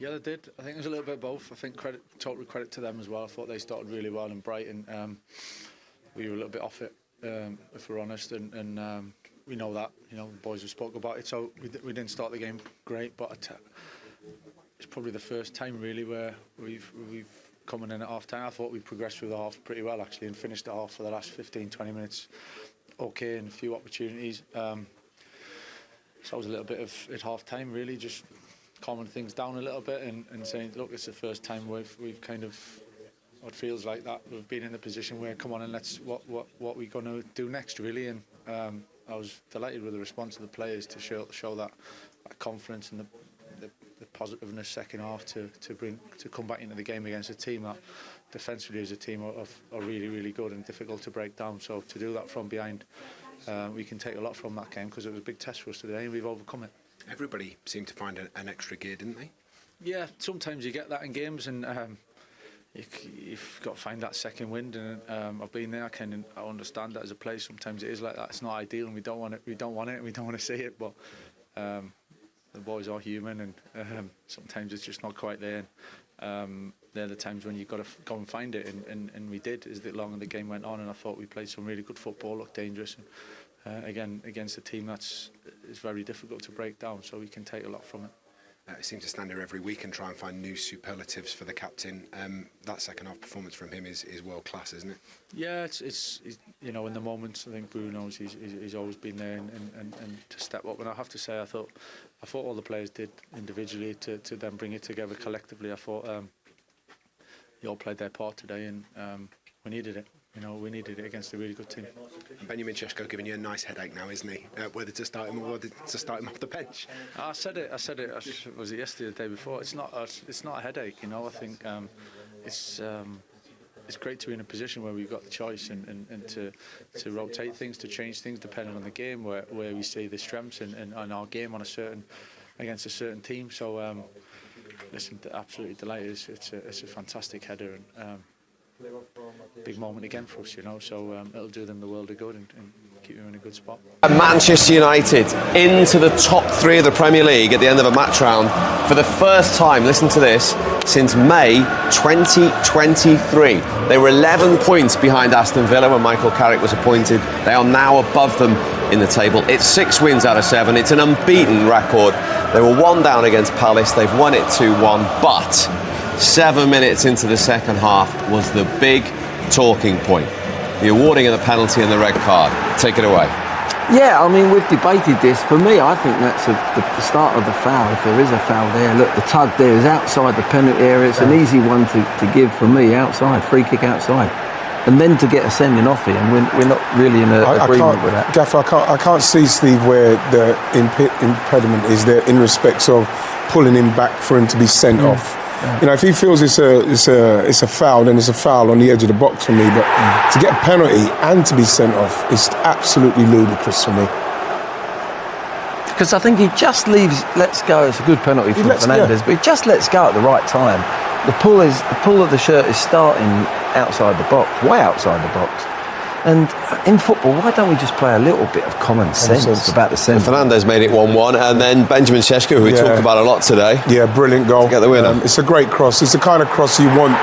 Yeah, they did. I think it was a little bit of both. I think total credit to them as well. I thought they started really well in Brighton. We were a little bit off it, if we're honest, and we know that. You know, the boys have spoke about it. So we didn't start the game great, but it's probably the first time really where we've coming in at half time. I thought we progressed through the half pretty well actually, and finished the half for the last 15-20 minutes okay, and a few opportunities. So it was a little bit of at half time really, just calming things down a little bit and saying, look, it's the first time we've kind of, what feels like that, we've been in a position where, come on, and let's what we're going to do next really. And I was delighted with the response of the players to show that confidence and the positiveness second half to come back into the game against a team that defensively is a team are really good and difficult to break down. So to do that from behind, we can take a lot from that game, because it was a big test for us today and we've overcome it. Everybody seemed to find an extra gear, didn't they? Yeah, sometimes you get that in games, and you've got to find that second wind. And I've been there. I understand that as a player. Sometimes it is like that. It's not ideal, and we don't want it. We don't want to see it. But the boys are human, and sometimes it's just not quite there. And, they're the times when you've got to go and find it, and we did as the longer the game went on. And I thought we played some really good football, looked dangerous. And, again, against a team is very difficult to break down, so we can take a lot from it. He seems to stand there every week and try and find new superlatives for the captain. That second half performance from him is world class, isn't it? Yeah, it's you know, in the moments, I think Bruno's he's always been there and to step up. And I have to say, I thought all the players did individually to then bring it together collectively. I thought they all played their part today, and we needed it. You know, we needed it against a really good team. Benjamin Sesko giving you a nice headache now, isn't he? Whether to start him or whether to start him off the bench. I said it. Was it yesterday or the day before? It's not a headache. You know, I think it's great to be in a position where we've got the choice and to rotate things, to change things depending on the game, where we see the strengths and our game on against a certain team. So listen, absolutely delighted. It's a fantastic header, and big moment again for us, you know, so it'll do them the world of good and keep them in a good spot. Manchester United into the top three of the Premier League at the end of a match round for the first time, listen to this, since May 2023. They were 11 points behind Aston Villa when Michael Carrick was appointed. They are now above them in the table. It's 6 wins out of 7. It's an unbeaten record. They were 1 down against Palace. They've won it 2-1, but 7 minutes into the second half was the big talking point. The awarding of the penalty and the red card. Take it away. Yeah, I mean, we've debated this. For me, I think that's the start of the foul. If there is a foul there, look, the tug there is outside the penalty area. It's an easy one to give for me, outside, free kick outside. And then to get a sending off here, and we're not really in agreement with that. Gaffer, I can't see, Steve, where the impediment is there in respects of pulling him back for him to be sent off. You know, if he feels it's a foul, then it's a foul on the edge of the box for me. But to get a penalty and to be sent off is absolutely ludicrous for me. Because I think he just lets go. It's a good penalty from Fernandes, but he just lets go at the right time. The pull of the shirt is starting outside the box, way outside the box. And in football, why don't we just play a little bit of common sense about the centre? Fernandes made it 1-1, and then Benjamin Sesko, who we talk about a lot today. Yeah, brilliant goal. To get the winner. It's a great cross. It's the kind of cross you want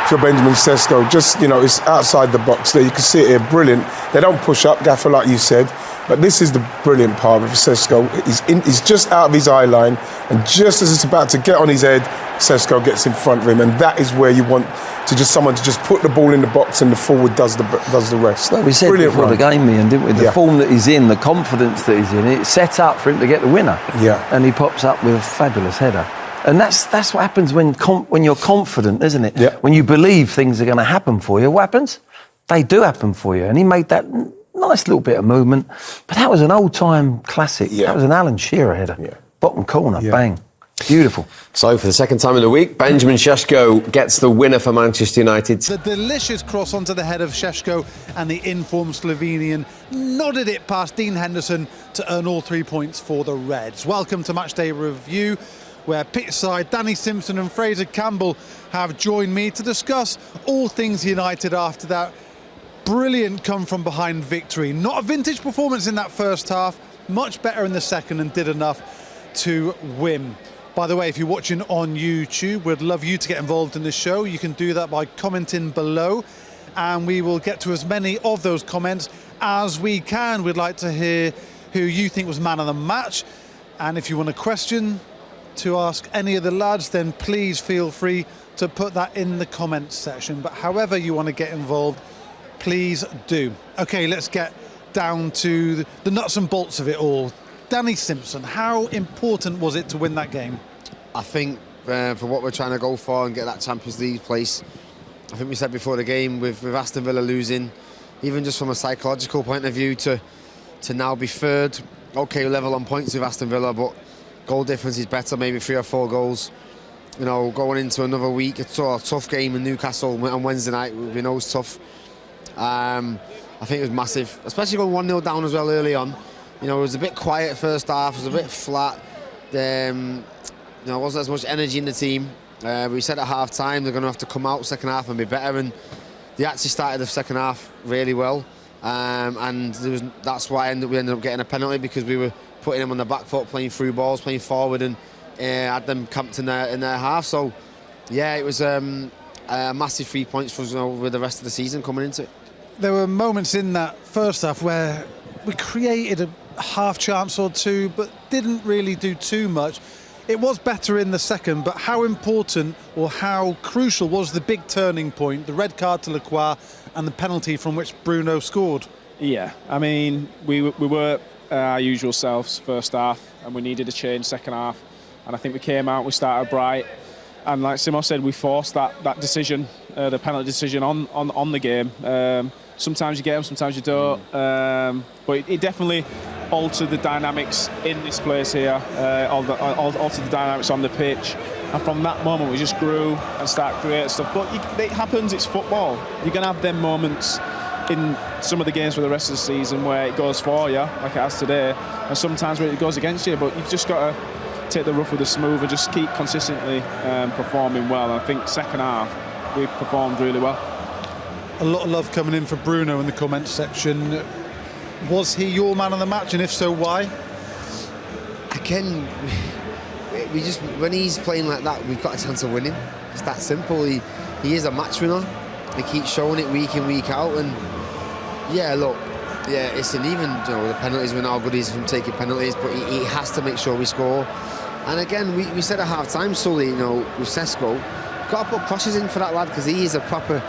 for Benjamin Sesko. Just, you know, it's outside the box there. You can see it here, brilliant. They don't push up, Gaffer, like you said. But this is the brilliant part of Sesko. He's just out of his eye line, and just as it's about to get on his head, Sesko gets in front of him, and that is where you want someone to just put the ball in the box, and the forward does the rest. Well, we said brilliant before the game, Ian, didn't we? The form that he's in, the confidence that he's in, it's set up for him to get the winner. Yeah. And he pops up with a fabulous header. And that's what happens when you're confident, isn't it? Yeah. When you believe things are going to happen for you, what happens? They do happen for you. And he made that nice little bit of movement. But that was an old-time classic. Yeah. That was an Alan Shearer header. Yeah. Bottom corner, bang. Beautiful. So, for the second time in the week, Benjamin Sesko gets the winner for Manchester United. The delicious cross onto the head of Sesko, and the informed Slovenian nodded it past Dean Henderson to earn all 3 points for the Reds. Welcome to Matchday Review, where pitchside Danny Simpson and Fraser Campbell have joined me to discuss all things United after that brilliant come-from-behind victory. Not a vintage performance in that first half, much better in the second, and did enough to win. By the way, if you're watching on YouTube, we'd love you to get involved in the show. You can do that by commenting below, and we will get to as many of those comments as we can. We'd like to hear who you think was man of the match, and if you want a question to ask any of the lads, then please feel free to put that in the comments section. But however you want to get involved, please do. Okay, let's get down to the nuts and bolts of it all. Danny Simpson, how important was it to win that game? I think for what we're trying to go for and get that Champions League place, I think we said before the game, with Aston Villa losing, even just from a psychological point of view, to now be third, okay, level on points with Aston Villa, but goal difference is better, maybe 3 or 4 goals. You know, going into another week, it's a tough game in Newcastle on Wednesday night. We know it's tough. I think it was massive, especially going 1-0 down as well early on. You know, it was a bit quiet first half, it was a bit flat. You know, there wasn't as much energy in the team. We said at half time they're going to have to come out second half and be better, and they actually started the second half really well. And that's why we ended up getting a penalty, because we were putting them on the back foot, playing through balls, playing forward, and had them camped in their half. So, yeah, it was a massive 3 points for us, with the rest of the season coming into it. There were moments in that first half where we created a half chance or two, but didn't really do too much. It was better in the second, but how important or how crucial was the big turning point, the red card to Lacroix and the penalty from which Bruno scored? Yeah, I mean, we were our usual selves first half, and we needed a change second half. And I think we came out, we started bright, and like Simo said, we forced that decision, the penalty decision on the game. Sometimes you get them, sometimes you don't. But it definitely altered the dynamics in this place here, altered the dynamics on the pitch. And from that moment, we just grew and started creating stuff. But it happens, it's football. You're going to have them moments in some of the games for the rest of the season where it goes for you, like it has today, and sometimes where it goes against you. But you've just got to take the rough with the smooth and just keep consistently performing well. And I think second half, we performed really well. A lot of love coming in for Bruno in the comments section. Was he your man of the match, and if so, why? Again, we just, when he's playing like that, we've got a chance of winning. It's that simple. He is a match winner. He keeps showing it week in, week out. And yeah, look, yeah, it's an even, the penalties, we know how good he is from taking penalties, but he has to make sure we score. And again, we said at half time, Sully, with Sesko, got to put crosses in for that lad, because he is a proper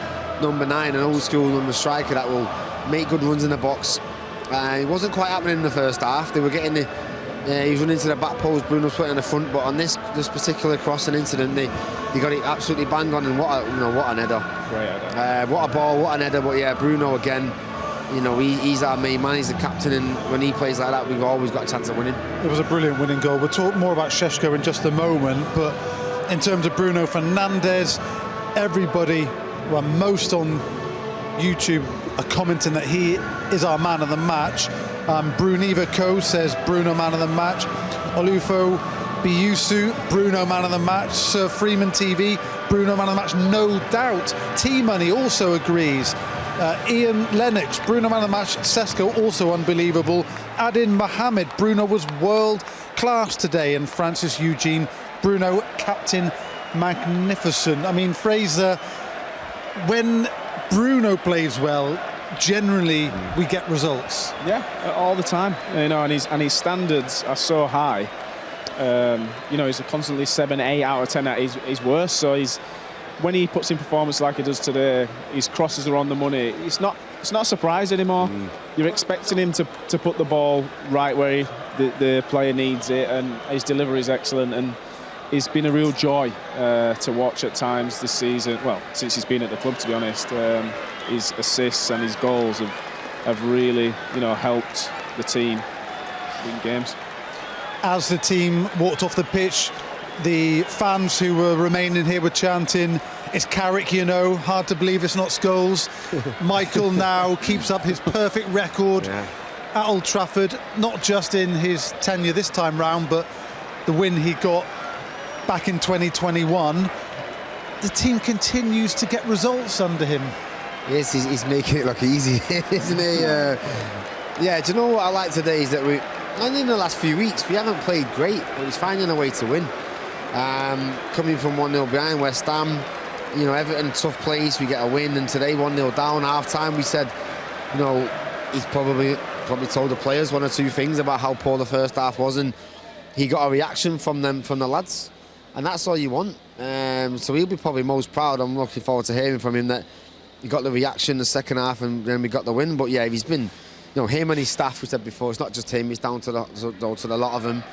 number 9, an old school number striker that will make good runs in the box. It wasn't quite happening in the first half. They were getting he was running to the back post, Bruno was putting in the front, but on this particular crossing incident, they got it absolutely bang on, and what an header. Great header. What a ball, what an header. But yeah, Bruno again, he's our main man, he's the captain, and when he plays like that, we've always got a chance of winning. It was a brilliant winning goal. We'll talk more about Sesko in just a moment, but in terms of Bruno Fernandes, everybody, well, most on YouTube are commenting that he is our man of the match. Bruniva Co says Bruno man of the match. Olufo Biusu, Bruno man of the match. Sir Freeman TV, Bruno man of the match, no doubt. T-Money also agrees. Ian Lennox, Bruno man of the match. Sesko also unbelievable. Adin Mohammed, Bruno was world class today. And Francis Eugene, Bruno captain magnificent. I mean, Fraser, when Bruno plays well, generally we get results. Yeah, all the time. And his standards are so high. He's constantly 7, 8 out of 10 at his worst. So when he puts in performance like he does today, his crosses are on the money. It's not a surprise anymore. You're expecting him to put the ball right where the player needs it, and his delivery is excellent. And it's been a real joy to watch at times this season. Well, since he's been at the club, to be honest. His assists and his goals have really, helped the team win games. As the team walked off the pitch, the fans who were remaining here were chanting, "It's Carrick, hard to believe it's not Scholes." Michael now keeps up his perfect record at Old Trafford, not just in his tenure this time round, but the win he got back in 2021. The team continues to get results under him. Yes, he's making it look easy, isn't he? Do you know what I like today is that and in the last few weeks, we haven't played great, but he's finding a way to win. Coming from 1-0 behind West Ham, you know, Everton, tough place, we get a win, and today 1-0 down, half-time, we said, you know, he's probably told the players one or two things about how poor the first half was, and he got a reaction from them, from the lads, and that's all you want. So he'll be probably most proud. I'm looking forward to hearing from him that he got the reaction the second half, and then we got the win. But yeah, he's been, you know, him and his staff, we said before, it's not just him, it's down to the lot of them.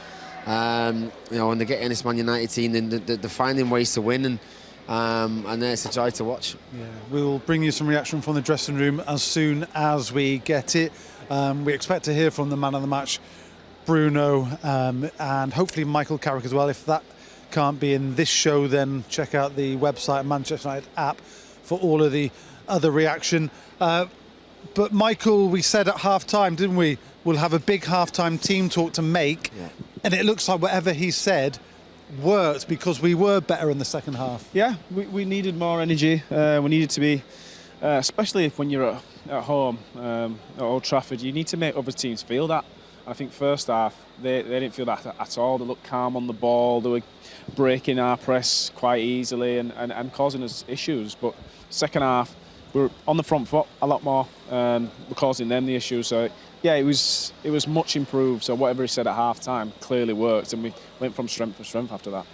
You know, and they're getting this Man United team, and they're finding ways to win, and it's a joy to watch. Yeah, we'll bring you some reaction from the dressing room as soon as we get it. We expect to hear from the man of the match, Bruno, and hopefully Michael Carrick as well. If that can't be in this show, then check out the website, Manchester United app, for all of the other reaction. But Michael, we said at half-time, didn't we, we'll have a big half-time team talk to make, and it looks like whatever he said worked, because we were better in the second half. Yeah, we needed more energy. We needed to be, especially if when you're at home, at Old Trafford, you need to make other teams feel that. I think first half, they didn't feel that at all. They looked calm on the ball. They were breaking our press quite easily and causing us issues. But second half, we were on the front foot a lot more. We're causing them the issues. So yeah, it was much improved. So whatever he said at half time clearly worked, and we went from strength to strength after that.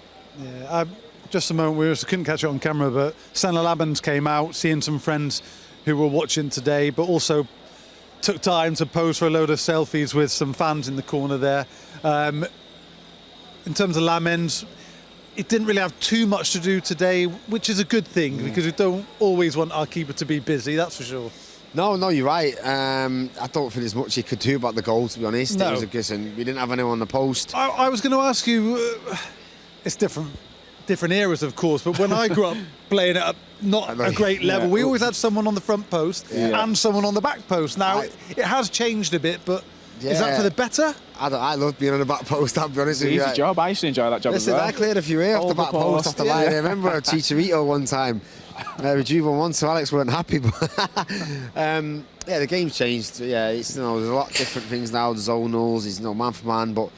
Yeah, just a moment, we couldn't catch it on camera, but Senna Labbans came out, seeing some friends who were watching today, but also took time to pose for a load of selfies with some fans in the corner there. In terms of Lammens, it didn't really have too much to do today, which is a good thing, because we don't always want our keeper to be busy, that's for sure. No, you're right. I don't think there's much he could do about the goal, to be honest. No. It was a guess, and we didn't have anyone on the post. I was going to ask you, it's different eras, of course, but when I grew up playing at not a great level, we always had someone on the front post and someone on the back post. Now, it has changed a bit, but is that for the better? I love being on the back post, I'll be honest with you. Easy job. I used to enjoy that job as well. I cleared a few here off the back post after line. I remember Chicharito one time. We drew 1-1, so Alex weren't happy. But yeah, the game's changed. Yeah, it's, you know, there's a lot of different things now. The zonals, there's man for man, but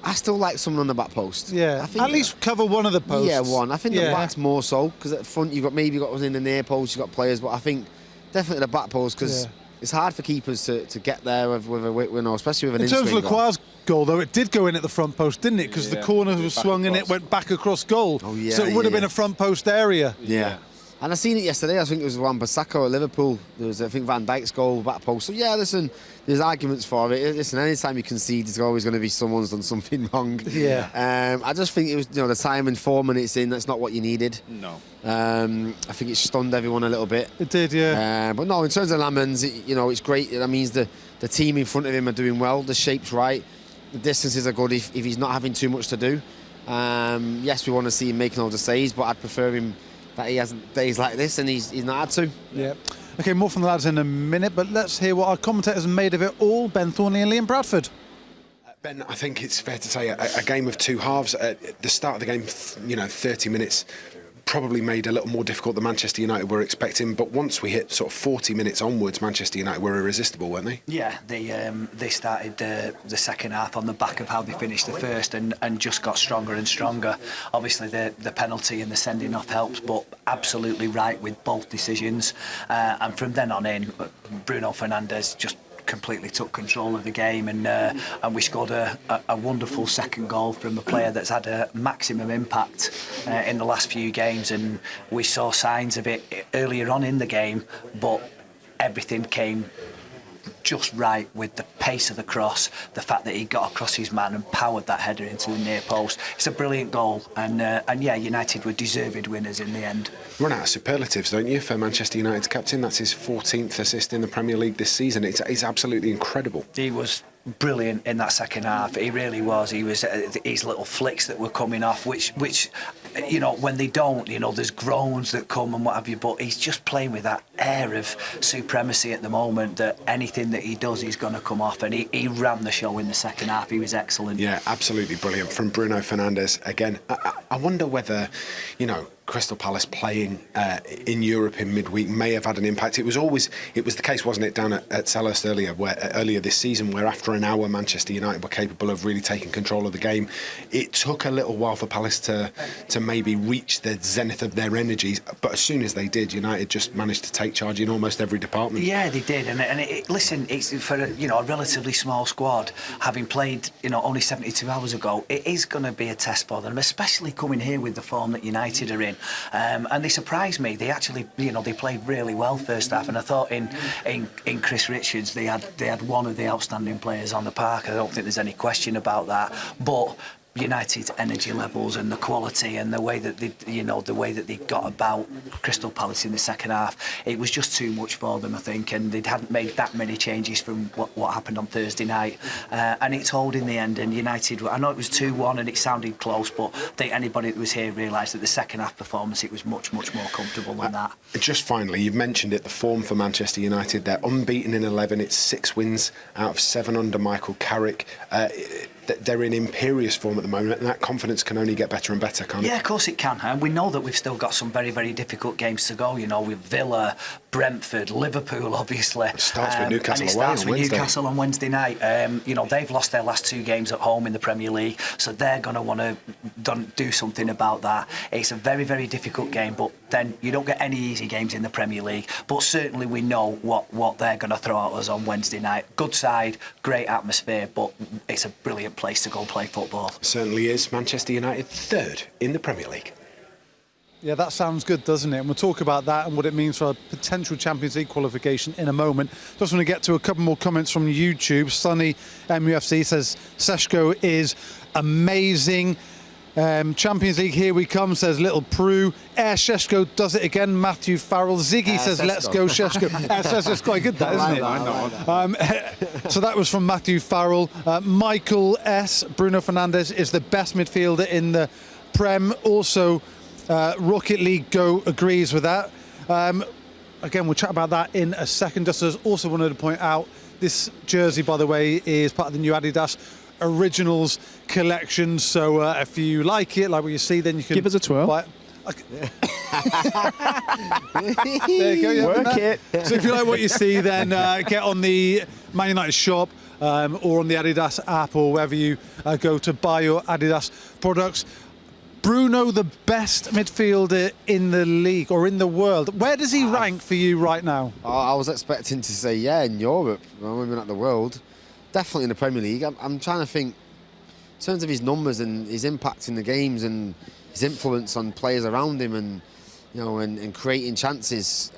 I still like someone on the back post. Yeah, I think at least cover one of the posts. Yeah, one. I think the back's more so, because at front you've got us in the near post, you've got players, but I think definitely the back post, because it's hard for keepers to get there with a especially with an in terms of Lacroix's goal, though, it did go in at the front post, didn't it? Because the corner was swung and it went back across goal. Oh, yeah, so it would have been a front post area. Yeah. And I seen it yesterday. I think it was Wan-Bissaka at Liverpool. There was, I think, Van Dijk's goal, back post. So yeah, listen, there's arguments for it. Listen, anytime you concede, there's always going to be someone's done something wrong. Yeah. I just think it was, the time and 4 minutes in, that's not what you needed. No. I think it stunned everyone a little bit. It did, yeah. But no, in terms of Lammens, it's great. That means the team in front of him are doing well. The shape's right. The distances are good if he's not having too much to do. Yes, we want to see him making all the saves, but I'd prefer him that he hasn't days like this, and he's not had to. Yeah. Okay, more from the lads in a minute, but let's hear what our commentators made of it all. Ben Thornley and Liam Bradford. Ben, I think it's fair to say a game of two halves. At the start of the game, 30 minutes probably made a little more difficult than Manchester United were expecting, but once we hit sort of 40 minutes onwards, Manchester United were irresistible, weren't they? Yeah, they started the second half on the back of how they finished the first, and just got stronger and stronger. Obviously the penalty and the sending off helped, but absolutely right with both decisions, and from then on in, Bruno Fernandes just completely took control of the game, and we scored a wonderful second goal from a player that's had a maximum impact in the last few games, and we saw signs of it earlier on in the game, but everything came just right with the pace of the cross, the fact that he got across his man and powered that header into the near post. It's a brilliant goal, and yeah, United were deserved winners in the end. Run out of superlatives, don't you, for Manchester United's captain? That's his 14th assist in the Premier League this season. It's absolutely incredible. He was brilliant in that second half. He really was. He was his little flicks that were coming off, which when they don't, there's groans that come and what have you, but he's just playing with that air of supremacy at the moment that anything that he does is going to come off, and he ran the show in the second half. He was excellent. Yeah, absolutely brilliant from Bruno Fernandes again. I wonder whether, Crystal Palace playing in Europe in midweek may have had an impact. It was the case, wasn't it, down at Selhurst earlier this season, where after an hour Manchester United were capable of really taking control of the game. It took a little while for Palace to maybe reach the zenith of their energies, but as soon as they did, United just managed to take charge in almost every department. Yeah, they did, listen, it's for a relatively small squad, having played only 72 hours ago. It is going to be a test for them, especially coming here with the form that United are in. And they surprised me. They actually, they played really well first half, and I thought in Chris Richards they had one of the outstanding players on the park. I don't think there's any question about that. But United's energy levels and the quality and the way that they got about Crystal Palace in the second half, it was just too much for them, I think, and they hadn't made that many changes from what happened on Thursday night, and it told in the end. And United, I know it was 2-1 and it sounded close, but I think anybody that was here realised that the second half performance, it was much more comfortable than that. Just finally, you've mentioned it, the form for Manchester United. They're unbeaten in 11. It's 6 wins out of 7 under Michael Carrick. They're in imperious form at the moment, and that confidence can only get better and better, can't it? Yeah, of course it can. And we know that we've still got some very, very difficult games to go, with Villa, Brentford, Liverpool, obviously. It starts with Newcastle and it away starts on with Wednesday. Newcastle on Wednesday night. They've lost their last 2 games at home in the Premier League, so they're going to want to do something about that. It's a very, very difficult game, but then you don't get any easy games in the Premier League. But certainly we know what they're going to throw at us on Wednesday night. Good side, great atmosphere, but it's a brilliant place to go play football. Certainly is. Manchester United 3rd in the Premier League. Yeah, that sounds good, doesn't it? And we'll talk about that and what it means for a potential Champions League qualification in a moment. Just want to get to a couple more comments from YouTube. Sunny MUFC says Sesko is amazing. Champions League, here we come, says Little Prue. Sesko does it again. Matthew Farrell. Ziggy says, let's go, Sesko. That's quite good, that, isn't it? So that was from Matthew Farrell. Michael S. Bruno Fernandes is the best midfielder in the Prem. Also, Rocket League Go agrees with that. Again, we'll chat about that in a second. Just as also wanted to point out, this jersey, by the way, is part of the new Adidas Originals collection. So if you like it, like what you see, then you can give us a twirl. Buy it. There you go. Yeah, Work it. So if you like what you see, then get on the Man United shop or on the Adidas app or wherever you go to buy your Adidas products. Bruno, the best midfielder in the league or in the world. Where does he rank for you right now? I was expecting to say, in Europe, maybe not the world. Definitely in the Premier League. I'm trying to think, in terms of his numbers and his impact in the games and his influence on players around him and, and creating chances.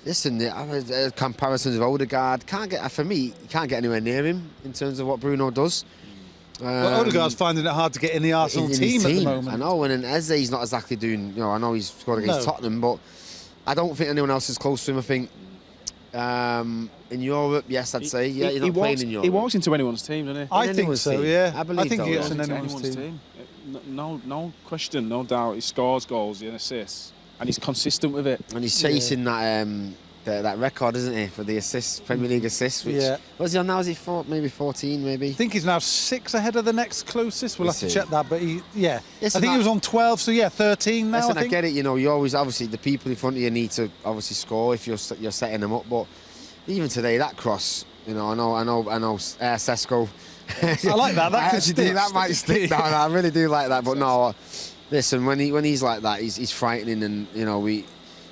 Listen, comparisons with Odegaard, for me, you can't get anywhere near him in terms of what Bruno does. Well, Odegaard's finding it hard to get in the Arsenal team at the moment. I know, and Eze's not exactly doing, I know he's scored against Tottenham, but I don't think anyone else is close to him. I think in Europe, yes, I'd say. Yeah, he's not playing in Europe. He walks into anyone's team, doesn't he? I think so, yeah. I believe think so, he gets yeah. in anyone's team. No question, no doubt. He scores goals, he assists, and he's consistent with it. And he's chasing that record, isn't he, for the assists, Premier League assists? Which, what's he on now? Is he maybe 14, maybe? I think he's now 6 ahead of the next closest. We'll have to check that, but I Listen, think he was on 12, so 13 now. Listen, I think. I get it. You always, obviously, the people in front of you need to obviously score if you're setting them up. But even today, that cross, I know, Sesko. I like that. That could stick. That might stick. No, I really do like that. But no, listen, when he's like that, he's frightening, and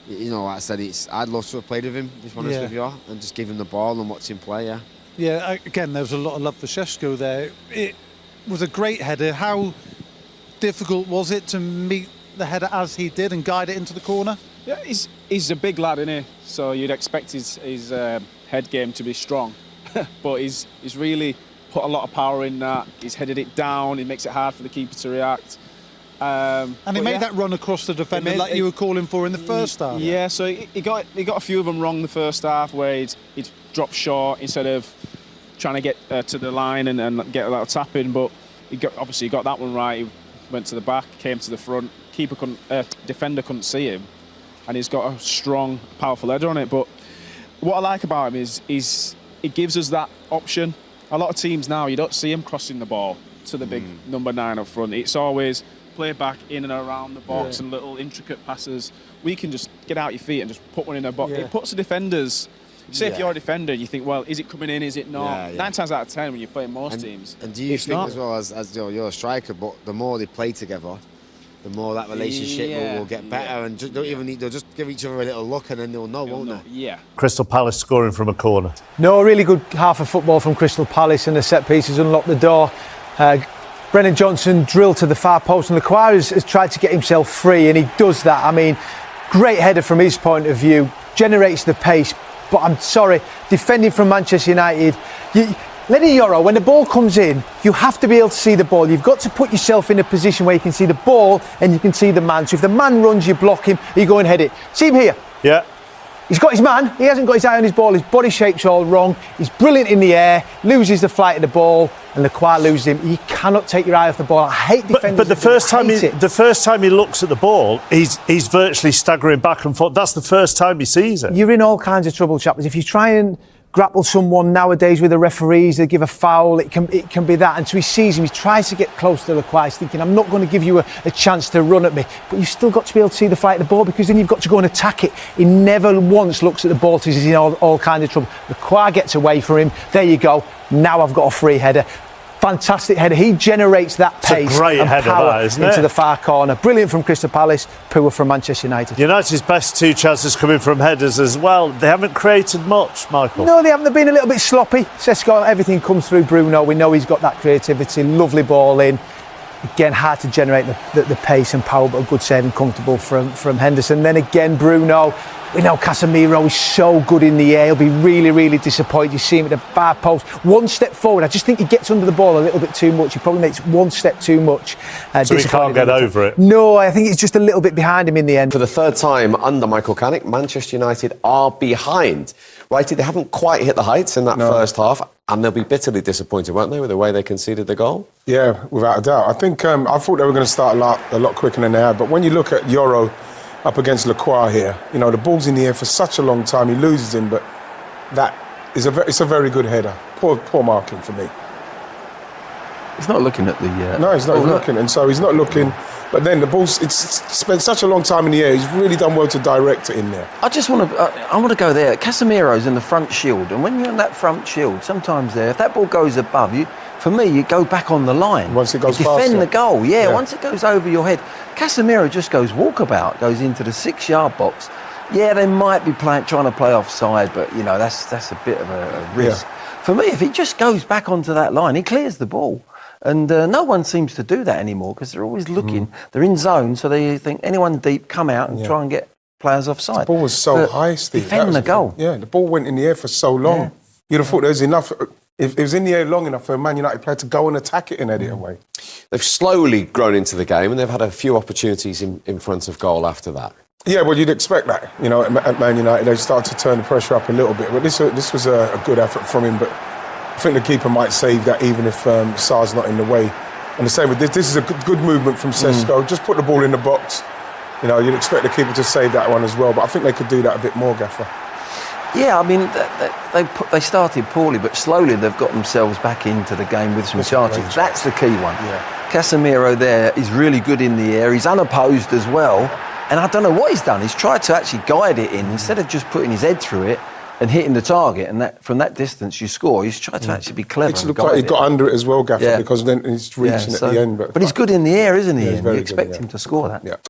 like I said, I'd love to have played with him, if I'm honest with you, and just give him the ball and watch him play. Yeah. Again, there was a lot of love for Sesko there. It was a great header. How difficult was it to meet the header as he did and guide it into the corner? Yeah, he's a big lad, isn't he? So you'd expect his head game to be strong, but he's really put a lot of power in that. He's headed it down. He makes it hard for the keeper to react. And he made that run across the defender like you were calling for in the first half. Yeah, so he got a few of them wrong the first half, where he'd dropped short instead of trying to get to the line and get a little tap in. But he got that one right. He went to the back, came to the front. Defender couldn't see him, and he's got a strong, powerful header on it. But what I like about him is it gives us that option. A lot of teams now, you don't see him crossing the ball to the big number 9 up front. It's always play back in and around the box and little intricate passes. We can just get out your feet and just put one in their box. It puts the defenders. Say if you're a defender, you think, well, is it coming in? Is it not? 9 times out of 10 when you're playing most teams. And do you think as well as you know, you're a striker, but the more they play together, the more that relationship will get better, and just don't even need. They'll just give each other a little look, and then they'll know, won't they? Yeah. Crystal Palace scoring from a corner. No, a really good half of football from Crystal Palace, and the set pieces unlocked the door. Brennan Johnson drilled to the far post, and Lequire has tried to get himself free, and he does that. I mean, great header from his point of view, generates the pace. But I'm sorry, defending from Manchester United, Lenny Yoro, when the ball comes in, you have to be able to see the ball. You've got to put yourself in a position where you can see the ball and you can see the man. So if the man runs, you block him, you go and head it. See him here? Yeah. He's got his man, he hasn't got his eye on his ball, his body shape's all wrong, he's brilliant in the air, loses the flight of the ball, and Lequire loses him. You cannot take your eye off the ball. I hate defenders. But the first time he looks at the ball, he's virtually staggering back and forth. That's the first time he sees it. You're in all kinds of trouble, chappers. If you try and grapple someone nowadays with the referees, they give a foul, it can be that. And so he sees him, he tries to get close to Lequire, he's thinking, I'm not going to give you a chance to run at me. But you've still got to be able to see the flight of the ball, because then you've got to go and attack it. He never once looks at the ball till he's in all kinds of trouble. Lequire gets away from him. There you go. Now I've got a free header. Fantastic header. He generates that pace and power into the far corner. Brilliant from Crystal Palace, poor from Manchester United. United's best 2 chances coming from headers as well. They haven't created much, Michael. No, they haven't. They've been a little bit sloppy. Sesko, everything comes through Bruno. We know he's got that creativity. Lovely ball in. Again, hard to generate the pace and power, but a good save and comfortable from Henderson. Then again, Bruno. We know Casemiro is so good in the air. He'll be really, really disappointed. You see him at the far post. One step forward. I just think he gets under the ball a little bit too much. He probably makes one step too much. So he can't get over it? No, I think it's just a little bit behind him in the end. For the third time under Michael Carrick, Manchester United are behind. Righty, they haven't quite hit the heights in that first half, and they'll be bitterly disappointed, won't they, with the way they conceded the goal? Yeah, without a doubt. I think I thought they were going to start a lot quicker than they had, but when you look at Yoro up against Lequire here, you know, the ball's in the air for such a long time, he loses him, but it's a very good header. Poor marking for me. He's not looking at the... No, he's not even looking, and so he's not looking. But then the ball's spent such a long time in the air. He's really done well to direct it in there. I just want to go there. Casemiro's in the front shield, and when you're in that front shield, sometimes if that ball goes above you, for me, you go back on the line. Once it goes you defend faster. the goal, once it goes over your head. Casemiro just goes walkabout, goes into the 6-yard box. Yeah, they might be trying to play offside, but, you know, that's a bit of a risk. Yeah. For me, if he just goes back onto that line, he clears the ball. And no one seems to do that anymore, because they're always looking. They're in zone, so they think anyone deep, come out and try and get players offside. The ball was so high, Steve. Defend the goal. Yeah, the ball went in the air for so long. Yeah. You'd have thought there was enough... If it was in the air long enough for a Man United player to go and attack it and head it away. They've slowly grown into the game, and they've had a few opportunities in front of goal after that. Yeah, well, you'd expect that. You know, at Man United, they started to turn the pressure up a little bit. But this was a good effort from him. But I think the keeper might save that even if Sarr's not in the way. And the same with this. This is a good movement from Sesko. Just put the ball in the box. You know, you'd expect the keeper to save that one as well. But I think they could do that a bit more, Gaffer. Yeah, I mean, they started poorly, but slowly they've got themselves back into the game with some chances. That's the key one. Yeah. Casemiro there is really good in the air. He's unopposed as well. And I don't know what he's done. He's tried to actually guide it in instead of just putting his head through it and hitting the target. And that from that distance you score. He's tried to actually be clever. It looked like he got under it as well, Gaffer, because then he's reaching at the end. But he's good in the air, isn't he? Yeah, you expect him to score that. Yeah.